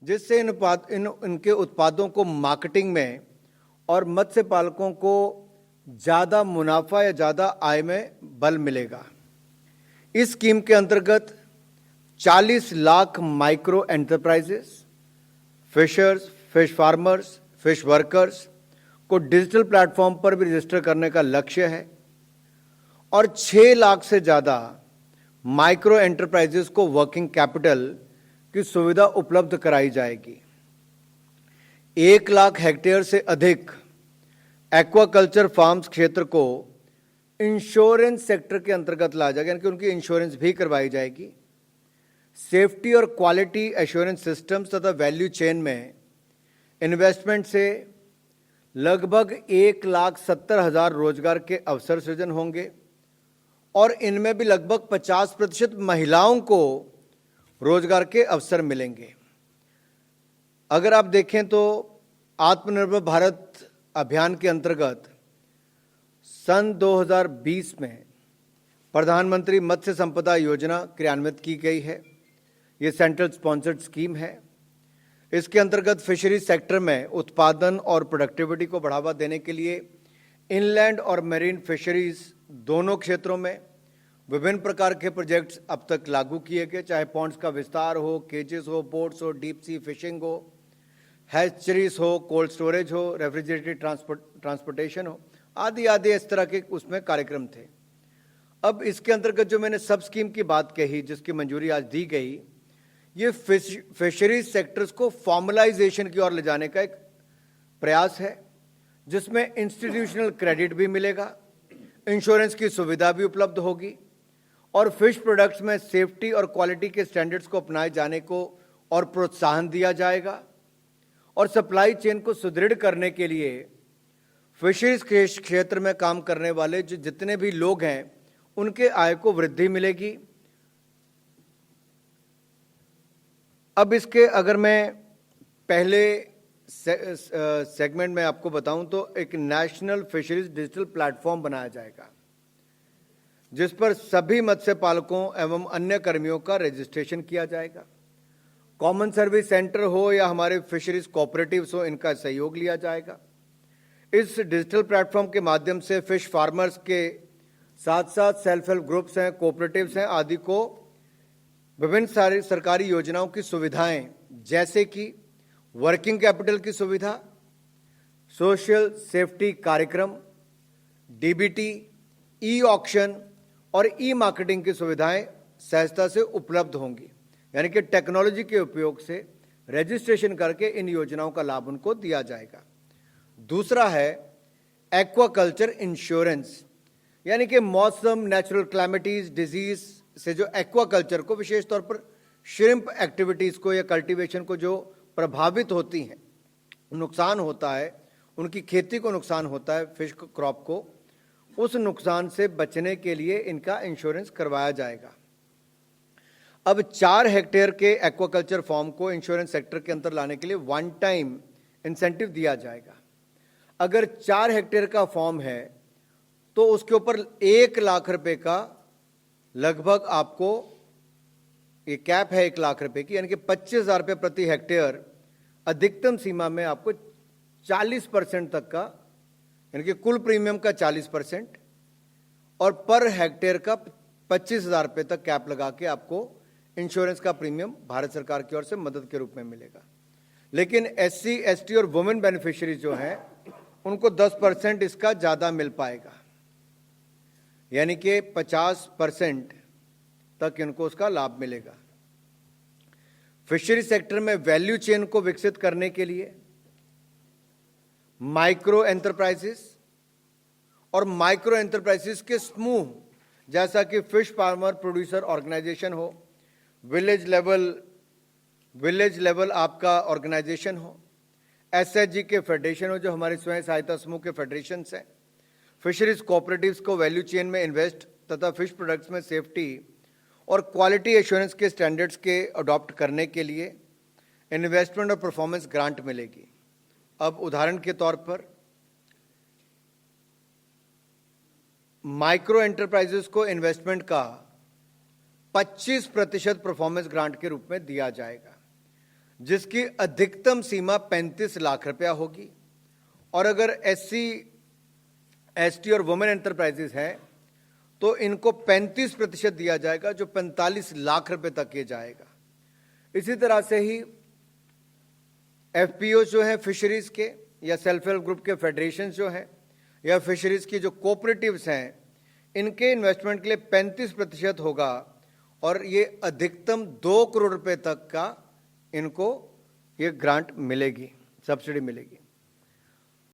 जिससे इनके उत्पादों को मार्केटिंग में और मत्स्य पालकों को ज़्यादा मुनाफा या ज़्यादा आय में बल मिलेगा। इस स्कीम के अंतर्गत 40 lakh micro enterprises, fishers, fish farmers, fish workers को डिजिटल प्लेटफॉर्म पर भी रजिस्टर करने का लक्ष्य है और 6 लाख से ज़्यादा माइक्रो एंटरप्राइजेस को वर्किंग कैपिटल की सुविधा उपलब्ध कराई जाएगी। 1 लाख हेक्टेयर से अधिक एक्वाकल्चर फार्म्स क्षेत्र को इंश्योरेंस सेक्टर के अंतर्गत लाया जाएगा, यानी कि उनकी इंश्योरेंस भी करवाई जाएगी। सेफ्टी और क्वालिटी एश्योरेंस सिस्टम्स तथा वैल्यू चेन में इन्वेस्टमेंट से लगभग 1,70,000 रोजगार के अवसर सृजन होंगे और इनमें भी लगभग 50% महिलाओं को रोजगार के अवसर मिलेंगे। अगर आप देखें तो आत्मनिर्भर भारत अभियान के अंतर्गत सन 2020 में प्रधानमंत्री मत्स्य संपदा योजना क्रियान्वित की गई है। ये सेंट्रल स्पॉन्सर्ड स्कीम है। इसके अंतर्गत फिशरीज सेक्टर में उत्पादन और प्रोडक्टिविटी को बढ़ावा देने के लिए इनलैंड और मैरीन फिशरीज दोनों क्षेत्रों में विभिन्न प्रकार के प्रोजेक्ट्स अब तक लागू किए गए, चाहे पॉन्ड्स का विस्तार हो, केजेस हो, बोट्स हो, डीप सी फिशिंग हो, हैचरीज हो, कोल्ड स्टोरेज हो, रेफ्रिजरेटेड ट्रांसपोर्टेशन हो, आदि आदि इस तरह के उसमें कार्यक्रम थे। अब इसके अंतर्गत जो मैंने सब स्कीम की बात कही, जिसकी मंजूरी आज दी गई, ये फिशरीज सेक्टर्स को फॉर्मलाइजेशन की ओर ले जाने का एक प्रयास है, जिसमें इंस्टीट्यूशनल क्रेडिट भी मिलेगा, इंश्योरेंस की सुविधा भी उपलब्ध होगी और फिश प्रोडक्ट्स में सेफ्टी और क्वालिटी के स्टैंडर्ड्स को अपनाए जाने को और प्रोत्साहन दिया जाएगा और सप्लाई चेन को सुदृढ़ करने के लिए फिशरीज क्षेत्र में काम करने वाले जो जितने भी लोग हैं उनके आय को वृद्धि मिलेगी। अब इसके अगर मैं पहले सेगमेंट में आपको बताऊं तो एक नेशनल फिशरीज डिजिटल प्लेटफॉर्म बनाया जाएगा, जिस पर सभी मत्स्य पालकों एवं अन्य कर्मियों का रजिस्ट्रेशन किया जाएगा। कॉमन सर्विस सेंटर हो या हमारे फिशरीज कोऑपरेटिव्स हो, इनका सहयोग लिया जाएगा। इस डिजिटल प्लेटफॉर्म के माध्यम से फिश फार्मर्स के साथ साथ सेल्फ हेल्प ग्रुप्स हैं, कोऑपरेटिव्स हैं आदि को विभिन्न सारी सरकारी योजनाओं की सुविधाएं, जैसे कि वर्किंग कैपिटल की सुविधा, सोशल सेफ्टी कार्यक्रम, डीबीटी, ई ऑक्शन और ई मार्केटिंग की सुविधाएं सहजता से उपलब्ध होंगी, यानी कि टेक्नोलॉजी के उपयोग से रजिस्ट्रेशन करके इन योजनाओं का लाभ उनको दिया जाएगा। दूसरा है एक्वाकल्चर इंश्योरेंस, यानी कि मौसम, नेचुरल क्लाइमेटीज, डिजीज से जो एक्वाकल्चर को, विशेष तौर पर श्रिम्प एक्टिविटीज को या कल्टीवेशन को जो प्रभावित होती हैं, नुकसान होता है, उनकी खेती को नुकसान होता है, फिश क्रॉप को, उस नुकसान से बचने के लिए इनका इंश्योरेंस करवाया जाएगा। अब 4 हेक्टेयर के एक्वाकल्चर फार्म को इंश्योरेंस सेक्टर के अंदर लाने के लिए वन टाइम इंसेंटिव दिया जाएगा। अगर 4 हेक्टेयर का फार्म है तो उसके ऊपर 1 लाख रुपए का लगभग आपको, ये कैप है 1 लाख रुपए की, यानी कि 25,000 रुपये प्रति हेक्टेयर अधिकतम सीमा में आपको 40% तक का, यानी कि कुल प्रीमियम का 40% और पर हेक्टेयर का 25,000 रुपये तक कैप लगा के आपको इंश्योरेंस का प्रीमियम भारत सरकार की ओर से मदद के रूप में मिलेगा। लेकिन SC, ST और वुमेन बेनिफिशियरीज जो हैं उनको 10% इसका ज़्यादा मिल पाएगा, यानी कि 50% तक इनको उसका लाभ मिलेगा। फिशरी सेक्टर में वैल्यू चेन को विकसित करने के लिए माइक्रो एंटरप्राइजेस और माइक्रो एंटरप्राइजेस के समूह, जैसा कि फिश फार्मर प्रोड्यूसर ऑर्गेनाइजेशन हो, विलेज लेवल आपका ऑर्गेनाइजेशन हो, SHG के फेडरेशन हो जो हमारे स्वयं सहायता समूह के फेडरेशन हैं, फिशरीज कोऑपरेटिव्स को वैल्यू चेन में इन्वेस्ट तथा फिश प्रोडक्ट्स में सेफ्टी और क्वालिटी एश्योरेंस के स्टैंडर्ड्स के अडॉप्ट करने के लिए इन्वेस्टमेंट और परफॉर्मेंस ग्रांट मिलेगी। अब उदाहरण के तौर पर माइक्रो एंटरप्राइजेस को इन्वेस्टमेंट का 25% परफॉर्मेंस ग्रांट के रूप में दिया जाएगा। जिसकी अधिकतम सीमा 35 लाख रुपया होगी। और अगर SC, ST और वुमेन एंटरप्राइजेस हैं तो इनको 35% दिया जाएगा, जो 45 लाख रुपए तक ये जाएगा। इसी तरह से ही FPO जो है फिशरीज के या सेल्फ हेल्प ग्रुप के फेडरेशन जो हैं या फिशरीज की जो कोऑपरेटिव्स हैं, इनके इन्वेस्टमेंट के लिए 35% होगा और ये अधिकतम 2 करोड़ रुपए तक का इनको ये ग्रांट मिलेगी, सब्सिडी मिलेगी।